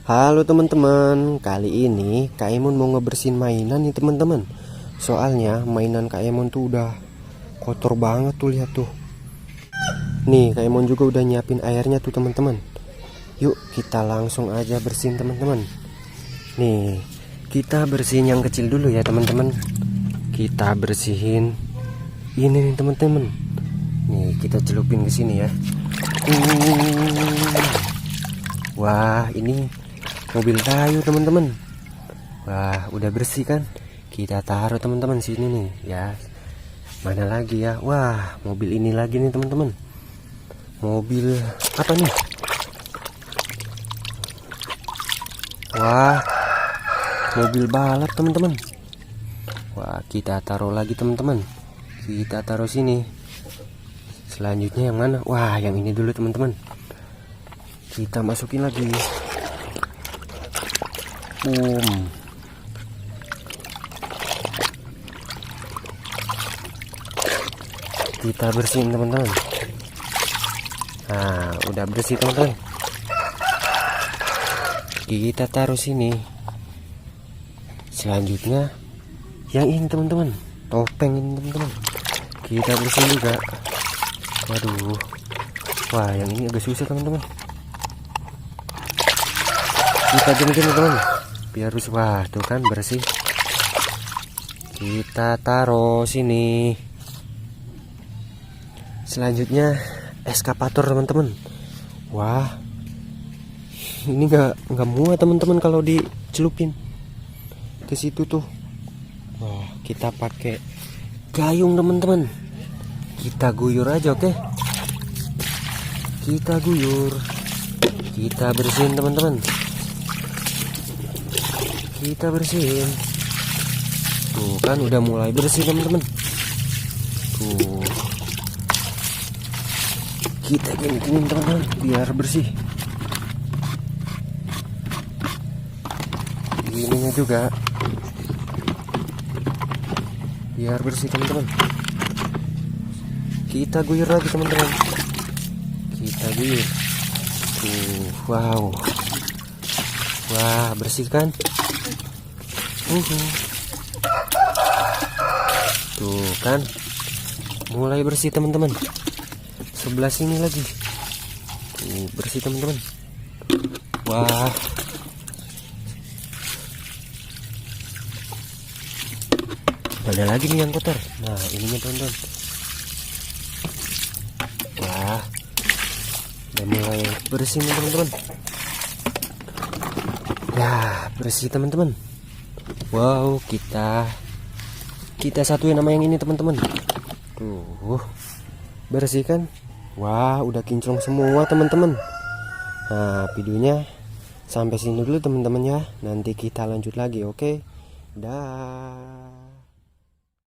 Halo teman-teman, kali ini Kak Emon mau ngebersihin mainan nih teman-teman. Soalnya mainan Kak Emon tuh udah kotor banget tuh, lihat tuh. Nih Kak Emon juga udah nyiapin airnya tuh teman-teman. Yuk kita langsung aja bersihin teman-teman. Nih kita bersihin yang kecil dulu ya teman-teman. Kita bersihin ini nih teman-teman. Nih kita celupin ke sini ya. Wah ini mobil kayu teman-teman. Wah udah bersih kan. Kita taruh teman-teman sini nih ya. Mana lagi ya? Wah mobil ini lagi nih teman-teman. Mobil apa nih? Wah mobil balap teman-teman. Wah kita taruh lagi teman-teman. Kita taruh sini. Selanjutnya yang mana? Wah yang ini dulu teman-teman. Kita masukin lagi. Kita bersihin teman-teman. Nah udah bersih teman-teman. Kita taruh sini. Selanjutnya yang ini teman-teman, topeng ini teman-teman. Kita bersihin juga. Waduh, wah yang ini agak susah teman-teman. Kita gini teman-teman biar bersih. Wah tuh kan bersih. Kita taruh sini. Selanjutnya eskavator teman-teman. Wah ini nggak muat teman-teman kalau dicelupin ke situ tuh. Wah kita pakai gayung teman-teman. Kita guyur aja, oke? Kita guyur. Kita bersihin teman-teman. Kita bersihin. Tuh kan udah mulai bersih teman-teman. Tuh. Kita gini-gini teman-teman biar bersih. Ininya juga biar bersih teman-teman. Kita guyur lagi teman-teman. Kita guyur. Tuh, wow. Wah bersih kan? Tuh kan mulai bersih teman-teman. Sebelah sini lagi. Bersih teman-teman. Wah ada lagi nih yang kotor. Nah ininya teman-teman. Wah udah mulai bersih nih teman-teman. Ya bersih teman-teman. Wow kita satuin nama yang ini teman-teman. Tuh bersih kan. Wah udah kinclong semua teman-teman. Nah videonya sampai sini dulu teman-teman ya. Nanti kita lanjut lagi, oke? Dah.